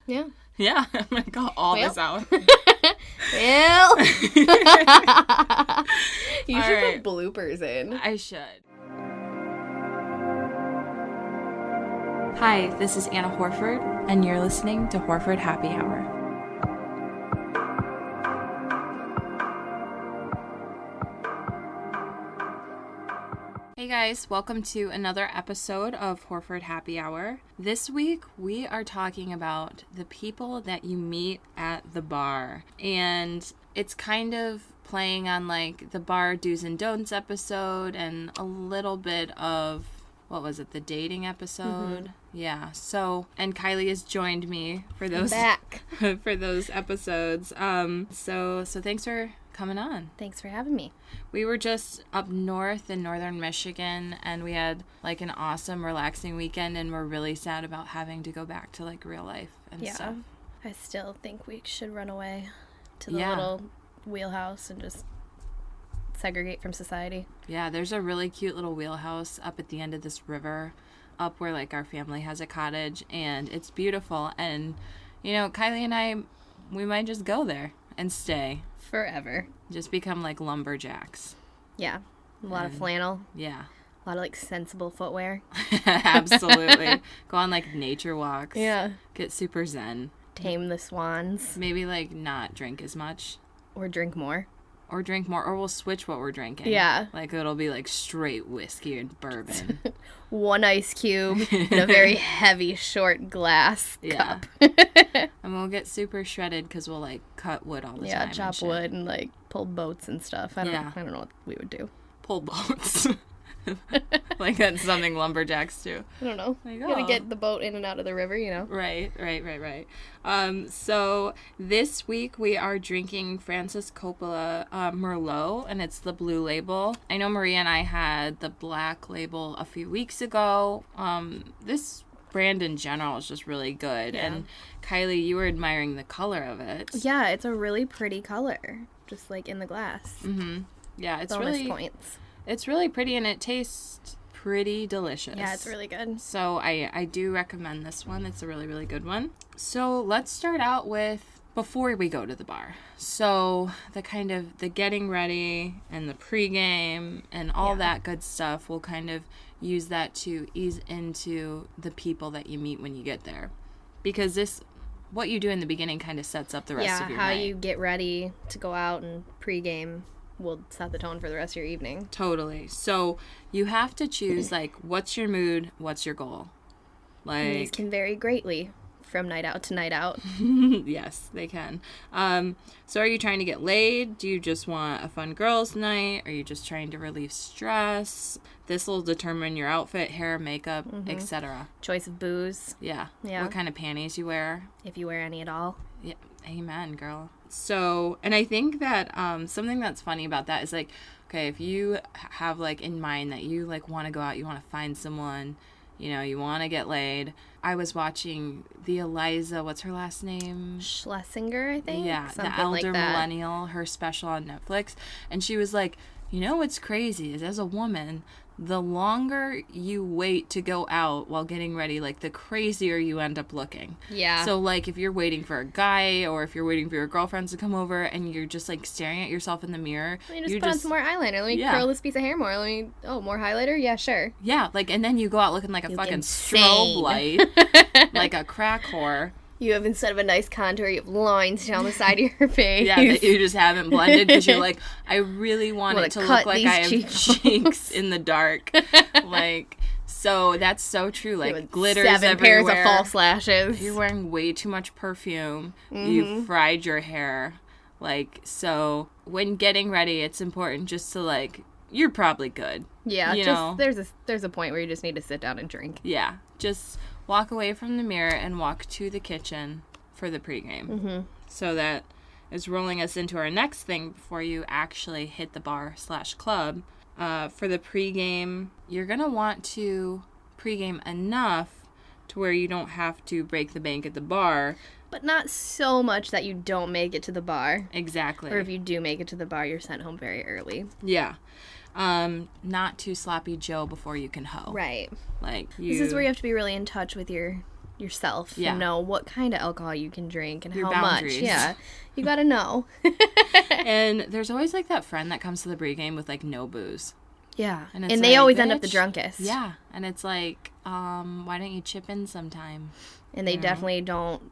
Yeah. Yeah, I'm going to cut all this out. Well. You All should right. put bloopers in. I should. Hi, this is Anna Horford, and you're listening to Horford Happy Hour. Hey guys, welcome to another episode of Horford Happy Hour. This week we are talking about the people that you meet at the bar. And it's kind of playing on like the bar do's and don'ts episode and a little bit of, what was it, the dating episode? Mm-hmm. Yeah. So, and Kylie has joined me for those for those episodes. So thanks for coming on. Thanks for having me. We were just up north in northern Michigan, and we had like an awesome, relaxing weekend, and we're really sad about having to go back to like real life and stuff. I still think we should run away to the little wheelhouse and just segregate from society. Yeah, there's a really cute little wheelhouse up at the end of this river, up where like our family has a cottage, and it's beautiful. And you know, Kylie and I, we might just go there and stay forever. Just become like lumberjacks. Yeah. A lot of flannel. Yeah. A lot of like sensible footwear. Absolutely. Go on like nature walks. Yeah. Get super zen. Tame the swans. Maybe like not drink as much. Or drink more. Or we'll switch what we're drinking. Yeah. Like it'll be like straight whiskey and bourbon. One ice cube in a very heavy, short glass cup. And we'll get super shredded because we'll like cut wood all the time. Yeah, chop wood and like pull boats and stuff. I don't know what we would do. Pull boats. Like that's something lumberjacks do. I don't know. Like, you gotta get the boat in and out of the river, you know. Right. So this week we are drinking Francis Coppola Merlot, and it's the blue label. I know Maria and I had the black label a few weeks ago. This brand in general is just really good. Yeah. And Kylie, you were admiring the color of it. Yeah, it's a really pretty color, just like in the glass. Mm-hmm. Yeah, it's bonus really points. It's really pretty, and it tastes pretty delicious. Yeah, it's really good. So I do recommend this one. It's a really, really good one. So let's start out with before we go to the bar. So the kind of the getting ready and the pregame and all that good stuff, we'll kind of use that to ease into the people that you meet when you get there. Because what you do in the beginning kind of sets up the rest of your night. Yeah, how you get ready to go out and pregame will set the tone for the rest of your evening. Totally. So you have to choose, like, what's your mood, what's your goal? Like, and these can vary greatly from night out to night out. Yes, they can. So are you trying to get laid? Do you just want a fun girls' night? Are you just trying to relieve stress? This will determine your outfit, hair, makeup, etc. Choice of booze. Yeah. What kind of panties you wear. If you wear any at all. Yeah. Amen, girl. So, and I think that something that's funny about that is like, okay, if you have like in mind that you like want to go out, you want to find someone, you know, you want to get laid. I was watching the Eliza, what's her last name? Schlesinger, I think. Yeah, something the Elder like Millennial, her special on Netflix. And she was like, you know what's crazy is as a woman, the longer you wait to go out while getting ready, like, the crazier you end up looking. Yeah. So, like, if you're waiting for a guy or if you're waiting for your girlfriends to come over and you're just, like, staring at yourself in the mirror. Let me just put on some more eyeliner. Let me curl this piece of hair more. More highlighter? Yeah, sure. Yeah, like, and then you go out looking like a fucking strobe light. Like a crack whore. You have, instead of a nice contour, you have lines down the side of your face. Yeah, that you just haven't blended because you're like, I really want it to look like I have cheeks in the dark. Like, so that's so true. Like, glitters 7 everywhere. 7 pairs of false lashes. You're wearing way too much perfume. Mm-hmm. You fried your hair. Like, so when getting ready, it's important just to, like, you're probably good. Yeah, you know? There's a point where you just need to sit down and drink. Yeah, just walk away from the mirror and walk to the kitchen for the pregame. Mm-hmm. So that is rolling us into our next thing before you actually hit the bar/club. For the pregame, you're going to want to pregame enough to where you don't have to break the bank at the bar. But not so much that you don't make it to the bar. Exactly. Or if you do make it to the bar, you're sent home very early. Yeah. Not too sloppy Joe before you can hoe. Right. Like, this is where you have to be really in touch with your yourself. Yeah. Know what kind of alcohol you can drink and Your how boundaries. much. Yeah. You gotta know. And there's always, like, that friend that comes to the pregame with, like, no booze. Yeah. And And, it's they like, always end up the bitch. drunkest. Yeah. And it's like, why don't you chip in sometime? And they definitely don't,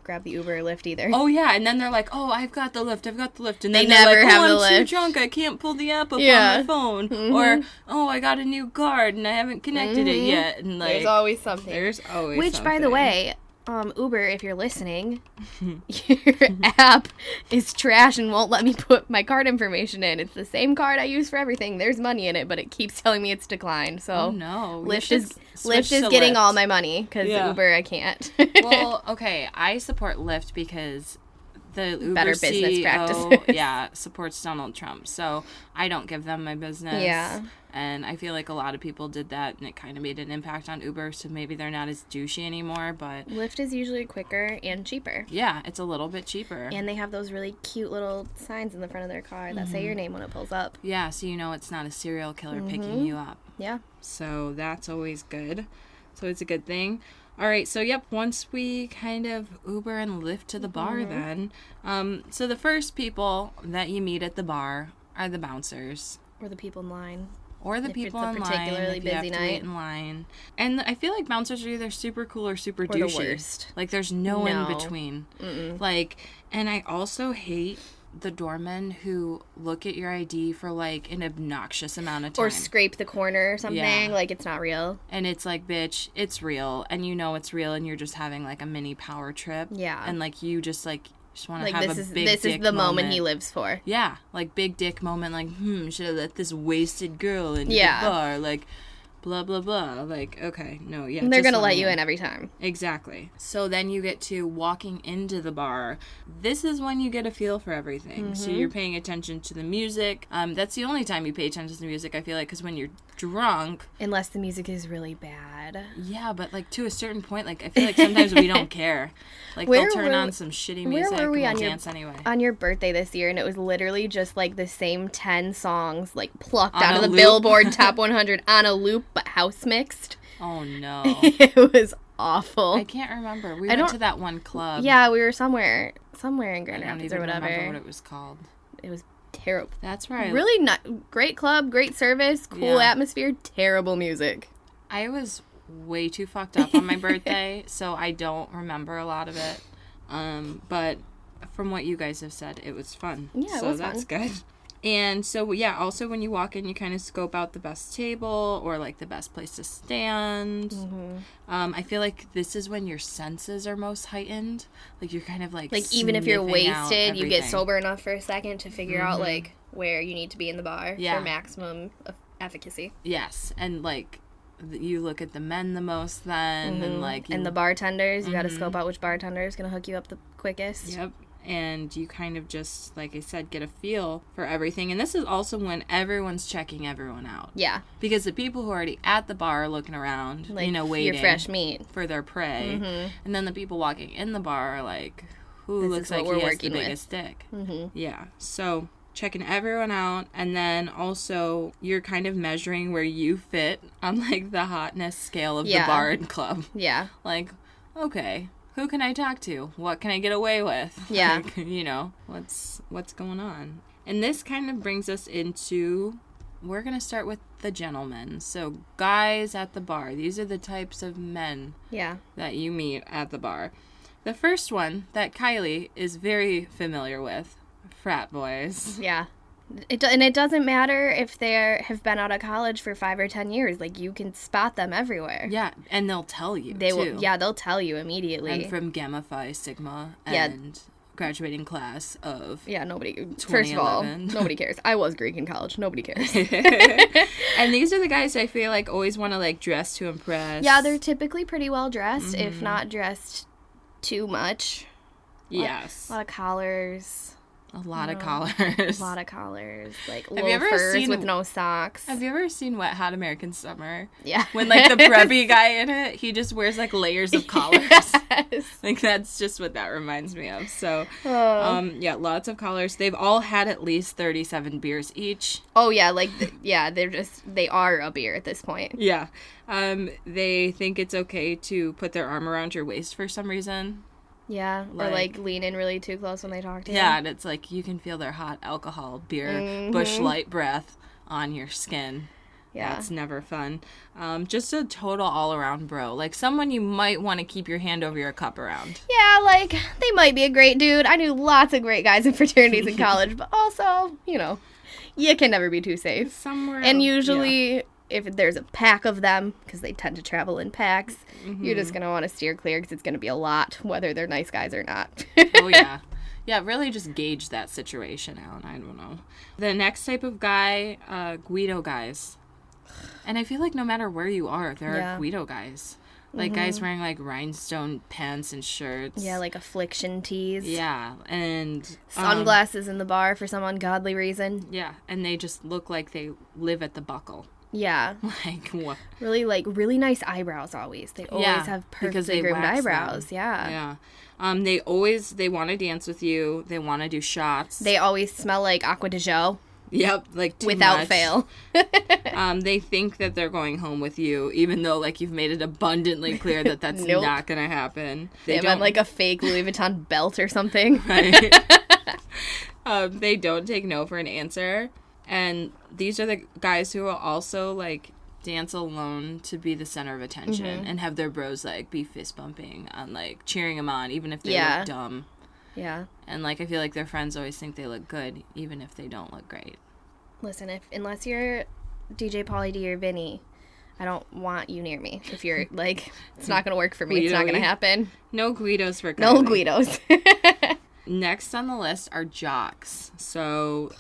grab the Uber or Lyft either. Oh, yeah. And then they're like, oh, I've got the lift. And They then never they're like, have oh, the I'm too lift. drunk. I can't pull the app up Yeah. on my phone. Mm-hmm. Or, oh, I got a new card and I haven't connected it yet. And, like, There's always something. there's always Which, by the something. way, Uber, if you're listening, your app is trash and won't let me put my card information in. It's the same card I use for everything. There's money in it, but it keeps telling me it's declined. So Oh, no. You Lyft should is switch to getting Lyft. all my money because Yeah. Uber I can't. Well, okay, I support Lyft because the Uber Better business CEO, practices. supports Donald Trump. So I don't give them my business. Yeah. And I feel like a lot of people did that, and it kind of made an impact on Uber, so maybe they're not as douchey anymore, but Lyft is usually quicker and cheaper. yeah, it's a little bit cheaper. And they have those really cute little signs in the front of their car that say your name when it pulls up. Yeah, so you know it's not a serial killer picking you up. Yeah. So that's always good. So it's a good thing. All right, so yep, once we kind of Uber and Lyft to the bar then. So the first people that you meet at the bar are the bouncers. Or the people in line. Or the If people it's a in line particularly if you have busy to wait night. in line. And I feel like bouncers are either super cool or super Or the douchey. worst. Like there's no in No. between. Like, and I also hate the doormen who look at your ID for like an obnoxious amount of time. Or scrape the corner or something, Yeah. like it's not real. And it's like, bitch, it's real. And you know it's real and you're just having like a mini power trip. Yeah. And like you just want to Like have this a is big this is dick the moment he lives for. Yeah, like big dick moment, like, should have let this wasted girl into Yeah. the bar, like, blah, blah, blah. Like, okay, no, yeah. And they're just gonna let me you in every time. Exactly. So then you get to walking into the bar. This is when you get a feel for everything. So you're paying attention to the music. That's the only time you pay attention to the music, I feel like, because when you're drunk, Unless the music is really bad. yeah, but like to a certain point, like I feel like sometimes we don't care. Like Where they'll turn were- on some shitty where music were we and on we'll your- dance anyway. On your birthday this year, and it was literally just like the same 10 songs, like plucked On out of a the loop? Billboard Top 100 on a loop, but house mixed. Oh no. It was awful. I can't remember. We I went don't- to that one club. Yeah, we were somewhere in I Grand don't Rapids even or whatever. remember what it was called. It was terrible. That's right. Really not great club, great service, cool Yeah. atmosphere, terrible music. I was way too fucked up on my birthday, so I don't remember a lot of it. But from what you guys have said, it was fun. Yeah, it so was that's fun. good. And so, yeah, also when you walk in, you kind of scope out the best table or like the best place to stand. I feel like this is when your senses are most heightened. Like you're kind of like Even if you're sniffing out wasted, you get everything. sober enough for a second to figure out like where you need to be in the bar Yeah. for maximum efficacy. Yes, and like you look at the men the most then, and like you, And the bartenders, you got to scope out which bartender is going to hook you up the quickest. Yep. And you kind of just, like I said, get a feel for everything. And this is also when everyone's checking everyone out. Yeah. Because the people who are already at the bar are looking around, Like waiting your fresh meat. for their prey. And then the people walking in the bar are like, who This looks is what like we're he has the working with. biggest dick? Yeah. So checking everyone out. And then also you're kind of measuring where you fit on like the hotness scale of Yeah. the bar and club. Yeah. Like, okay, who can I talk to? What can I get away with? Yeah. Like, what's going on? And this kind of brings us into, we're going to start with the gentlemen. So guys at the bar. These are the types of men Yeah. that you meet at the bar. The first one that Kylie is very familiar with, frat boys. Yeah. And it doesn't matter if they have been out of college for 5 or 10 years. Like, you can spot them everywhere. Yeah, and they'll tell you, They too. will. Yeah, they'll tell you immediately. And from Gamma Phi Sigma Yeah. and graduating class of... Yeah, nobody. First of all, 2011. nobody cares. I was Greek in college. Nobody cares. And these are the guys I feel like always want to like dress to impress. Yeah, they're typically pretty well dressed, if not dressed too much. yes. A lot of collars. A lot of A collars. lot of collars. Like Have you ever loafers seen- with no socks. Have you ever seen Wet Hot American Summer? Yeah. When, like, the preppy guy in it, he just wears, like, layers of collars. Yes. Like, that's just what that reminds me of. So, Oh. yeah, lots of collars. They've all had at least 37 beers each. Oh, yeah, like, they are a beer at this point. Yeah. They think it's okay to put their arm around your waist for some reason. Yeah, or, like, lean in really too close when they talk to you. Yeah, and it's like you can feel their hot alcohol, beer, Busch Light breath on your skin. Yeah. That's never fun. Just a total all-around bro. Like, someone you might want to keep your hand over your cup around. Yeah, like, they might be a great dude. I knew lots of great guys in fraternities in college, but also, you know, you can never be too safe. Somewhere. And usually, if there's a pack of them, because they tend to travel in packs, you're just going to want to steer clear because it's going to be a lot, whether they're nice guys or not. Oh, yeah. Yeah, really just gauge that situation out. I don't know. The next type of guy, Guido guys. And I feel like no matter where you are, there are Guido guys. Like, guys wearing, like, rhinestone pants and shirts. Yeah, like affliction tees. Yeah, and... Sunglasses in the bar for some ungodly reason. Yeah, and they just look like they live at the Buckle. Yeah. Like, what? Really nice eyebrows always. They always have perfectly groomed eyebrows. Them. Yeah. Yeah. They want to dance with you. They want to do shots. They always smell like Aqua de Joe. Yep, like too without much. fail. They think that they're going home with you, even though, like, you've made it abundantly clear that that's Nope. not going to happen. They have on, like, a fake Louis Vuitton belt or something. Right. They don't take no for an answer. And these are the guys who will also, like, dance alone to be the center of attention and have their bros, like, be fist bumping and, like, cheering them on, even if they look dumb. Yeah. And, like, I feel like their friends always think they look good, even if they don't look great. Listen, unless you're DJ Pauly D or Vinny, I don't want you near me. If you're, like, it's not going to work for me. It's not going to happen. No Guidos for Kylie. No Guidos. Next on the list are jocks. So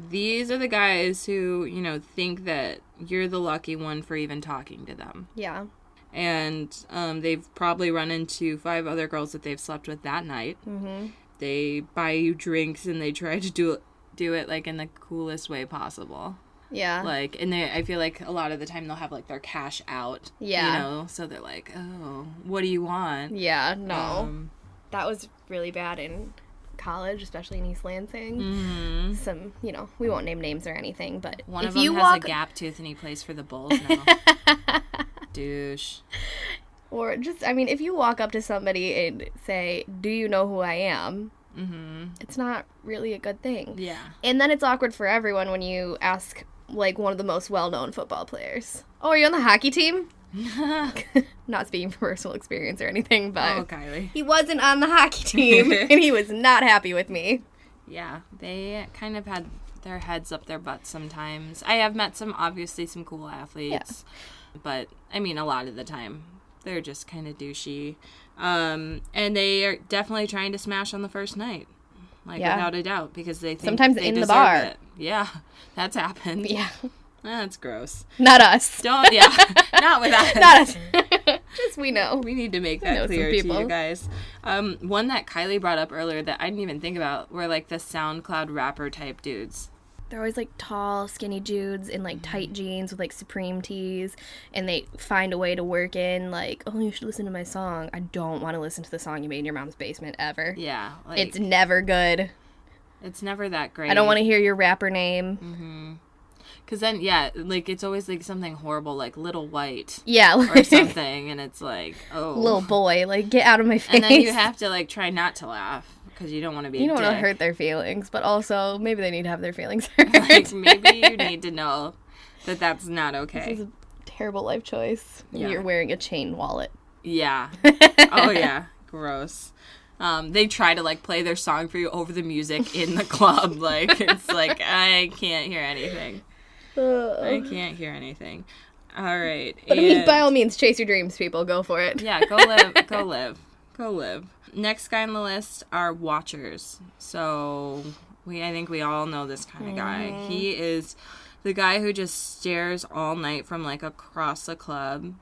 these are the guys who, you know, think that you're the lucky one for even talking to them. Yeah. And they've probably run into 5 other girls that they've slept with that night. Mm-hmm. They buy you drinks and they try to do it like in the coolest way possible. Yeah. Like, and I feel like a lot of the time they'll have like their cash out. Yeah. You know, so they're like, oh, what do you want? Yeah, no. That was really bad in college, especially in East Lansing. Mm-hmm. Some, you know, we won't name names or anything, but one if of them you has a gap tooth and he plays for the Bulls now. Douche. Or just, I mean, if you walk up to somebody and say, do you know who I am? Mm-hmm. It's not really a good thing. Yeah. And then it's awkward for everyone when you ask, like, one of the most well-known football players. Oh, are you on the hockey team? Not speaking from personal experience or anything, but Kylie. He wasn't on the hockey team, and he was not happy with me. Yeah, they kind of had their heads up their butts sometimes. I have met some cool athletes, but, I mean, a lot of the time, they're just kind of douchey. And they are definitely trying to smash on the first night. Like, without a doubt, because they think sometimes they in the deserve bar. it. Yeah, that's happened. Yeah. That's gross. Not us. Not with us. Not us. Just we know. We need to make that clear to you guys. One that Kylie brought up earlier that I didn't even think about were, like, the SoundCloud rapper type dudes. They're always, like, tall, skinny dudes in, like, tight jeans with, like, Supreme tees, and they find a way to work in, like, oh, you should listen to my song. I don't want to listen to the song you made in your mom's basement ever. Yeah. Like, it's never good. It's never that great. I don't want to hear your rapper name. Mm-hmm. Because then, yeah, like, it's always, like, something horrible, like Little White. Yeah. Or something, and it's like, oh. Little boy, like, get out of my face. And then you have to, like, try not to laugh, because you don't want to be a dick. You don't want to hurt their feelings, but also, maybe they need to have their feelings hurt. Like, maybe you need to know that that's not okay. This is a terrible life choice. Yeah. You're wearing a chain wallet. Yeah. Oh, yeah. Gross. They try to, like, play their song for you over the music in the club. Like, it's like, I can't hear anything. I can't hear anything. All right. But I mean, by all means, chase your dreams, people. Go for it. Yeah, go live. Go live. Go live. Next guy on the list are watchers. So, I think we all know this kind of guy. He is the guy who just stares all night from, like, across the club.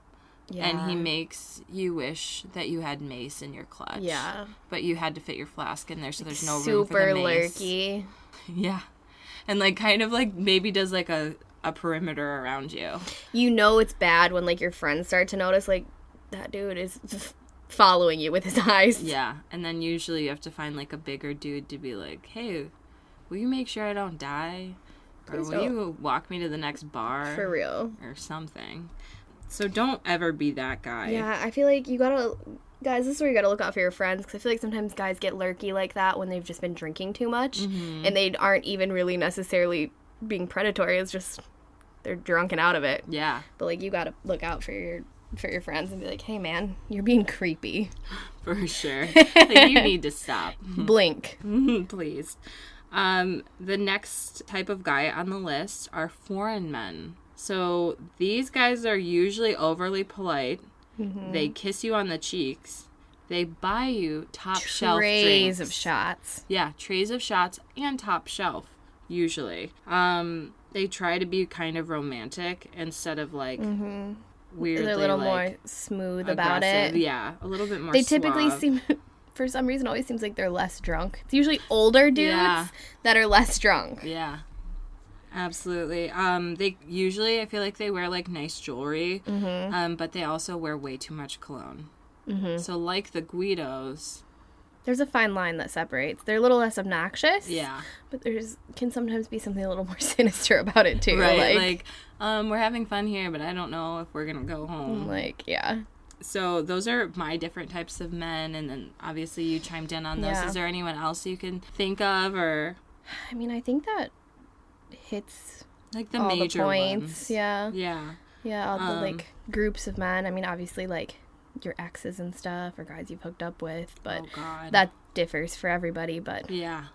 Yeah. And he makes you wish that you had mace in your clutch. Yeah. But you had to fit your flask in there, so there's no room for the mace. Super lurky. Yeah. And, like, kind of, like, maybe does, like, a perimeter around you. You know it's bad when, like, your friends start to notice, like, that dude is following you with his eyes. Yeah. And then usually you have to find, like, a bigger dude to be like, hey, will you make sure I don't die? Or will you walk me to the next bar? For real. Or something. So don't ever be that guy. Yeah, I feel like you gotta... Guys, this is where you gotta look out for your friends, because I feel like sometimes guys get lurky like that when they've just been drinking too much, and they aren't even really necessarily being predatory. It's just they're drunk and out of it. Yeah. But, like, you gotta look out for your friends and be like, hey, man, you're being creepy. For sure. Like, you need to stop. Blink. Please. The next type of guy on the list are foreign men. So these guys are usually overly polite. They kiss you on the cheeks. They buy you top shelf drinks. Trays of shots. Yeah, trays of shots and top shelf, usually. They try to be kind of romantic instead of, like, weirdly, They're a little like, more smooth about it. Yeah, a little bit more They typically suave. seem, for some reason, always seems like they're less drunk. It's usually older dudes that are less drunk. Yeah. Absolutely. They usually, I feel like they wear, like, nice jewelry, but they also wear way too much cologne. So, like the guidos. There's a fine line that separates. They're a little less obnoxious. Yeah. But can sometimes be something a little more sinister about it, too. Right. Like, we're having fun here, but I don't know if we're going to go home. Like, yeah. So those are my different types of men, and then obviously you chimed in on those. Yeah. Is there anyone else you can think of, or... I mean, I think that hits like the all major the points. ones. Yeah. Yeah. Yeah, all the, like, groups of men. I mean, obviously, like, your exes and stuff, or guys you've hooked up with, but Oh, God. that differs for everybody, but... Yeah.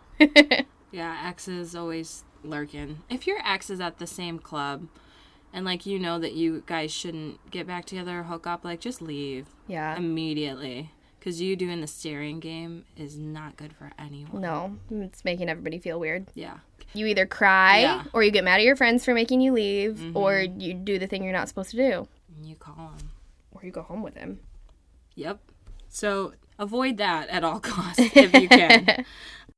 Yeah, exes always lurking. If your ex is at the same club, and, like, you know that you guys shouldn't get back together or hook up, like, just leave. Yeah. Immediately. Because you doing the staring game is not good for anyone. No, it's making everybody feel weird. Yeah. You either cry, Yeah. or you get mad at your friends for making you leave, or you do the thing you're not supposed to do. And you call him. Or you go home with him. Yep. So avoid that at all costs if you can.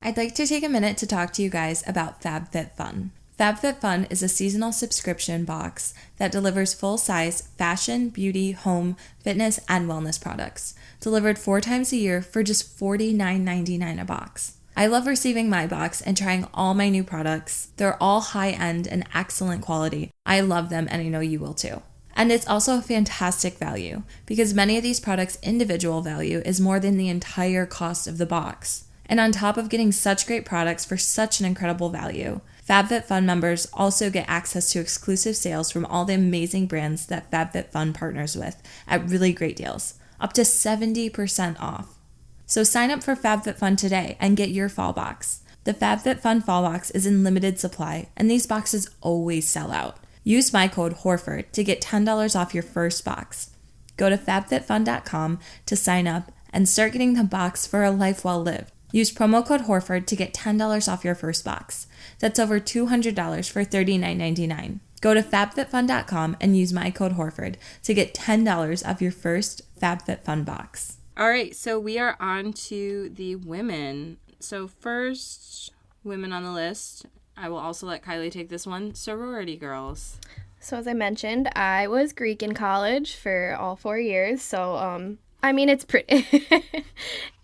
I'd like to take a minute to talk to you guys about FabFitFun. FabFitFun is a seasonal subscription box that delivers full-size fashion, beauty, home, fitness, and wellness products, delivered 4 times a year for just $49.99 a box. I love receiving my box and trying all my new products. They're all high-end and excellent quality. I love them, and I know you will too. And it's also a fantastic value, because many of these products' individual value is more than the entire cost of the box. And on top of getting such great products for such an incredible value, FabFitFun members also get access to exclusive sales from all the amazing brands that FabFitFun partners with at really great deals, up to 70% off. So sign up for FabFitFun today and get your fall box. The FabFitFun fall box is in limited supply, and these boxes always sell out. Use my code HORFORD to get $10 off your first box. Go to fabfitfun.com to sign up and start getting the box for a life well lived. Use promo code HORFORD to get $10 off your first box. That's over $200 for $39.99. Go to fabfitfun.com and use my code HORFORD to get $10 off your first FabFitFun box. All right, so we are on to the women. So first, women on the list. I will also let Kylie take this one. Sorority girls. So as I mentioned, I was Greek in college for all 4 years. So, I mean, it's pretty,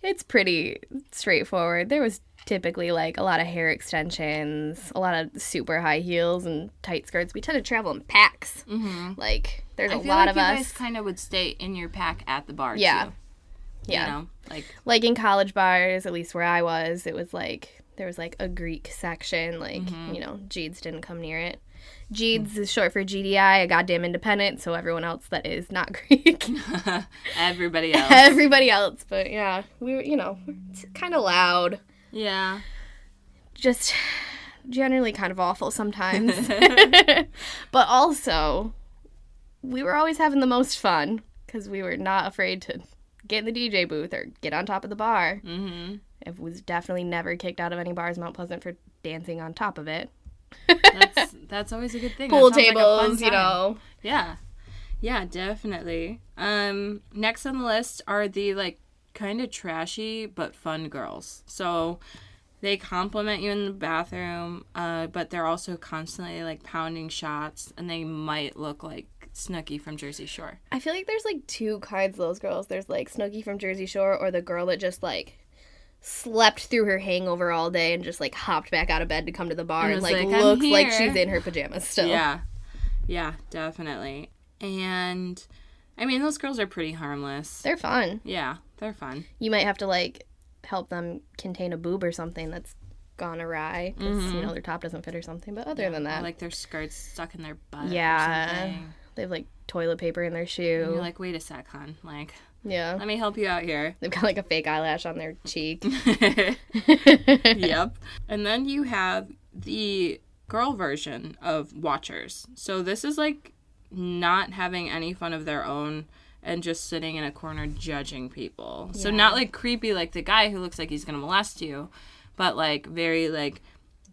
it's pretty straightforward. There was typically like a lot of hair extensions, a lot of super high heels and tight skirts. We tend to travel in packs. Mm-hmm. Like there's a lot of us. You guys kind of would stay in your pack at the bar. Yeah. Too. Yeah. You know, like in college bars, at least where I was, it was like there was like a Greek section. Like, you know, Jeeds didn't come near it. Jeeds is short for GDI, a goddamn independent, so everyone else that is not Greek. Everybody else. Everybody else, but yeah, we were, you know, it's kind of loud. Yeah. Just generally kind of awful sometimes. But also, we were always having the most fun because we were not afraid to get in the DJ booth or get on top of the bar. Mm-hmm. It was definitely never kicked out of any bars in Mount Pleasant for dancing on top of it. That's always a good thing. Pool tables, you know. Yeah. Yeah, definitely. Next on the list are the, like, kind of trashy but fun girls. So they compliment you in the bathroom, but they're also constantly, like, pounding shots, and they might look like Snooki from Jersey Shore. I feel like there's, like, two kinds of those girls. There's, like, Snooki from Jersey Shore, or the girl that just, like, slept through her hangover all day and just, like, hopped back out of bed to come to the bar and, like looks like she's in her pajamas still. Yeah, definitely. And, I mean, those girls are pretty harmless. They're fun. Yeah, they're fun. You might have to, like, help them contain a boob or something that's gone awry because, you know, their top doesn't fit or something. But other than that... Or, like, their skirt's stuck in their butt or something. They have, like, toilet paper in their shoe. And you're like, wait a sec, hon. Like... Yeah. Let me help you out here. They've got, like, a fake eyelash on their cheek. Yep. And then you have the girl version of watchers. So this is, like, not having any fun of their own and just sitting in a corner judging people. So not, like, creepy like the guy who looks like he's going to molest you, but, like, very, like,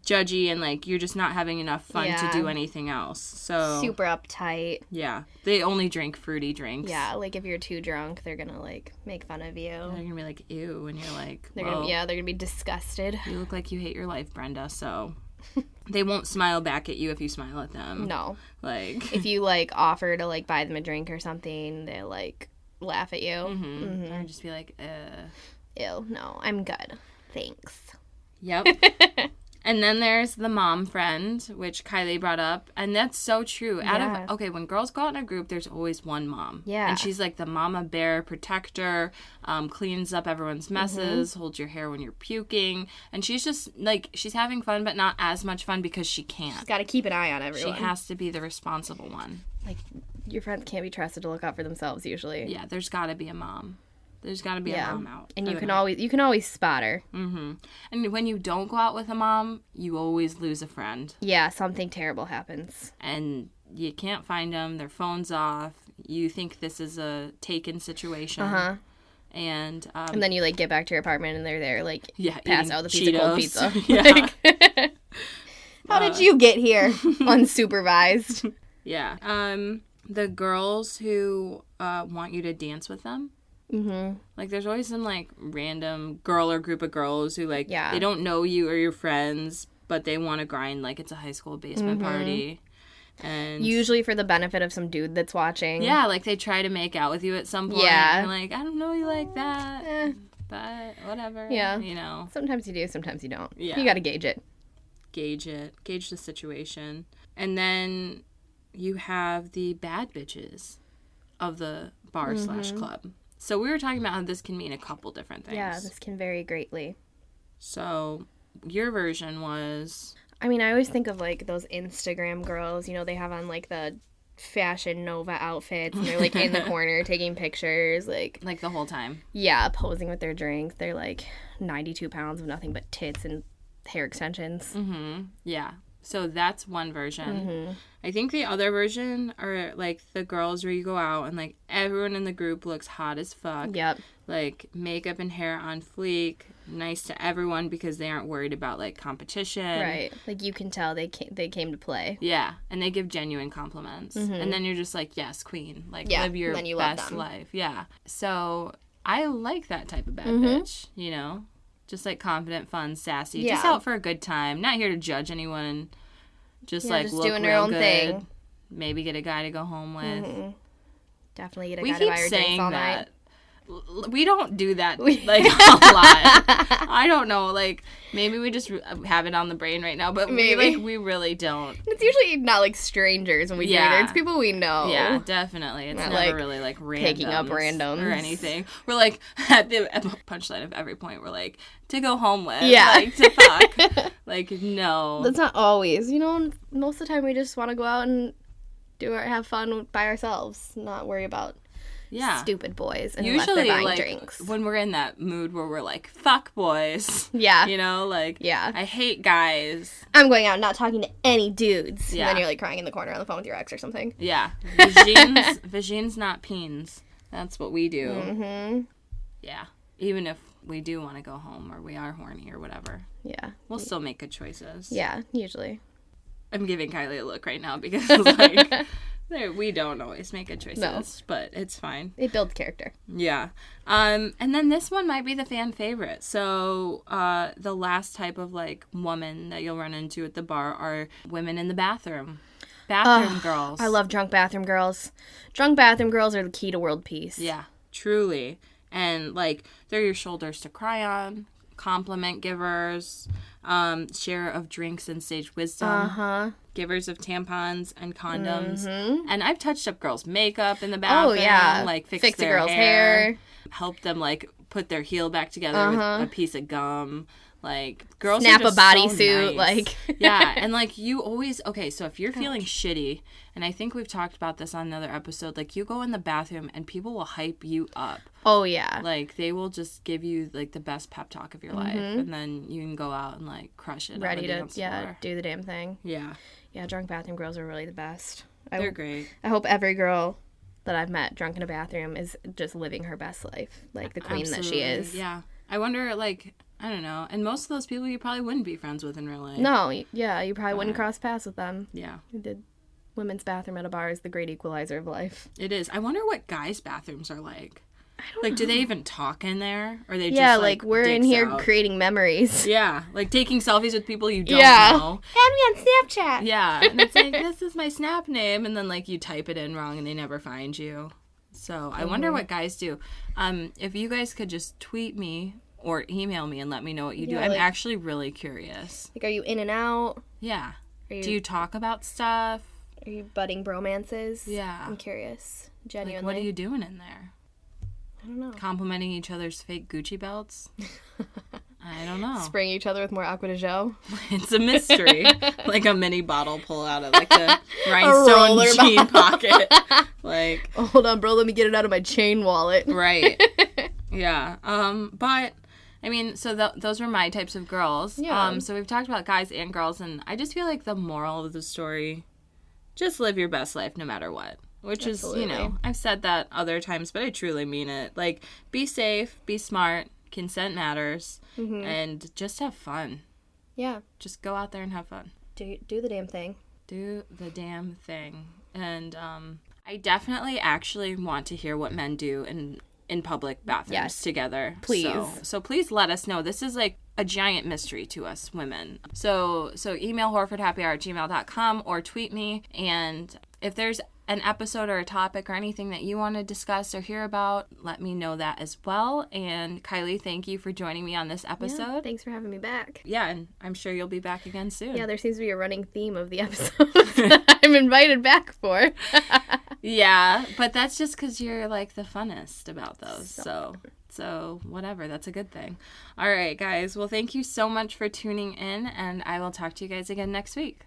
judgy and, like, you're just not having enough fun to do anything else. So super uptight. Yeah. They only drink fruity drinks. Yeah, like, if you're too drunk, they're gonna, like, make fun of you. They're gonna be like, ew, and you're like, they're gonna be disgusted. You look like you hate your life, Brenda, so... They won't smile back at you if you smile at them. No. Like... If you, like, offer to, like, buy them a drink or something, they'll, like, laugh at you. Or just be like, Ew, no, I'm good. Thanks. Yep. And then there's the mom friend, which Kylie brought up. And that's so true. When girls go out in a group, there's always one mom. Yeah. And she's like the mama bear protector, cleans up everyone's messes, holds your hair when you're puking. And she's just, like, she's having fun, but not as much fun because she can't. She's got to keep an eye on everyone. She has to be the responsible one. Like, your friends can't be trusted to look out for themselves, usually. Yeah, there's got to be a mom. There's got to be a mom out. And you can always spot her. Mm-hmm. And when you don't go out with a mom, you always lose a friend. Yeah, something terrible happens. And you can't find them. Their phone's off. You think this is a taken situation. Uh-huh. And then you, like, get back to your apartment and they're there, like, pass out the Cheetos. pizza. Yeah. Like, how did you get here unsupervised? Yeah. The girls who want you to dance with them. Mm-hmm. Like, there's always some, like, random girl or group of girls who, like, they don't know you or your friends, but they want to grind like it's a high school basement party. And usually for the benefit of some dude that's watching. Yeah, like, they try to make out with you at some point. Yeah. And like, I don't know you like that, but whatever. Yeah. You know. Sometimes you do, sometimes you don't. Yeah. You gotta gauge it. Gauge the situation. And then you have the bad bitches of the bar / club. So we were talking about how this can mean a couple different things. Yeah, this can vary greatly. So your version was... I mean, I always think of, like, those Instagram girls. You know, they have on, like, the Fashion Nova outfits. And they're, like, in the corner taking pictures. Like the whole time. Yeah, posing with their drinks. They're, like, 92 pounds of nothing but tits and hair extensions. Mm-hmm. Yeah. So that's one version. Mm-hmm. I think the other version are, like, the girls where you go out and, like, everyone in the group looks hot as fuck. Yep. Like, makeup and hair on fleek, nice to everyone because they aren't worried about, like, competition. Right. Like, you can tell they came to play. Yeah. And they give genuine compliments. Mm-hmm. And then you're just like, yes, queen. Like, live your best life. Yeah. So I like that type of bad bitch, you know? Just, like, confident, fun, sassy. Yeah. Just out for a good time. Not here to judge anyone. Just look doing her real own good. thing. Maybe get a guy to go home with. Mm-hmm. Definitely get a We guy to keep buy her drinks saying all that. night. We don't do that, like, a lot. I don't know. Like, maybe we just have it on the brain right now, but we really don't. It's usually not, like, strangers when we do it. It's people we know. Yeah, definitely. It's not, never like, really, like, randoms. picking up randoms. Or anything. We're, like, at the punchline of every point, we're, like, to go home with. Yeah. Like, to fuck. Like, no. That's not always. You know, most of the time we just want to go out and have fun by ourselves. Not worry about stupid boys unless they're buying like, drinks. When we're in that mood where we're like, fuck boys. Yeah. You know, like, yeah. I hate guys. I'm going out not talking to any dudes. Yeah. And then you're, like, crying in the corner on the phone with your ex or something. Yeah. Vagines, not peens. That's what we do. Mm-hmm. Yeah. Even if we do want to go home or we are horny or whatever. Yeah. We'll still make good choices. Yeah, usually. I'm giving Kylie a look right now because, like, We don't always make good choices, but it's fine. It builds character. Yeah. And then this one might be the fan favorite. So the last type of, like, woman that you'll run into at the bar are women in the bathroom. Bathroom girls. I love drunk bathroom girls. Drunk bathroom girls are the key to world peace. Yeah, truly. And, like, they're your shoulders to cry on, compliment givers, share of drinks and sage wisdom, givers of tampons and condoms. And I've touched up girls' makeup in the bathroom. Oh, yeah. Like, fix a their girl's hair. Help them, like, put their heel back together with a piece of gum. Like, girls Snap are just a bodysuit, so nice. like. Yeah, and, like, you always, okay, so if you're feeling shitty, and I think we've talked about this on another episode, like, you go in the bathroom and people will hype you up. Oh, yeah. Like, they will just give you, like, the best pep talk of your life, and then you can go out and, like, crush it. Ready to, do the damn thing. Yeah. Yeah, drunk bathroom girls are really the best. They're great. I hope every girl that I've met drunk in a bathroom is just living her best life, like the queen that she is. Yeah. I wonder, like, I don't know. And most of those people you probably wouldn't be friends with in real life. No, yeah, you probably wouldn't cross paths with them. Yeah. The women's bathroom at a bar is the great equalizer of life. It is. I wonder what guys' bathrooms are like. I don't know. Do they even talk in there? Or they just, like we're in here out? Creating memories. Yeah, like taking selfies with people you don't know. Add me on Snapchat. Yeah, and it's like, this is my Snap name, and then, like, you type it in wrong and they never find you. So I wonder what guys do. If you guys could just tweet me or email me and let me know what you do. I'm actually really curious. Like, are you in and out? Yeah. Do you talk about stuff? Are you budding bromances? Yeah. I'm curious. Genuinely. Like, what are you doing in there? I don't know. Complimenting each other's fake Gucci belts? I don't know. Spraying each other with more Aqua de Gel? It's a mystery. Like a mini bottle pull out of, like, the rhinestone jean pocket. Like, hold on, bro. Let me get it out of my chain wallet. Right. Yeah. But, I mean, so those were my types of girls. Yeah. So we've talked about guys and girls, and I just feel like the moral of the story, just live your best life no matter what. Which Absolutely. is, you know, I've said that other times, but I truly mean it. Like, be safe, be smart, consent matters, and just have fun. Yeah. Just go out there and have fun. Do the damn thing. Do the damn thing. And I definitely actually want to hear what men do in public bathrooms together. Please. So please let us know. This is, like, a giant mystery to us women. So email horfordhappyhour@gmail.com or tweet me. And if there's an episode or a topic or anything that you want to discuss or hear about, let me know that as well. And Kylie, thank you for joining me on this episode. Yeah, thanks for having me back. Yeah, and I'm sure you'll be back again soon. Yeah, there seems to be a running theme of the episodes that I'm invited back for. Yeah, but that's just because you're, like, the funnest about those. So whatever, that's a good thing. All right, guys. Well, thank you so much for tuning in, and I will talk to you guys again next week.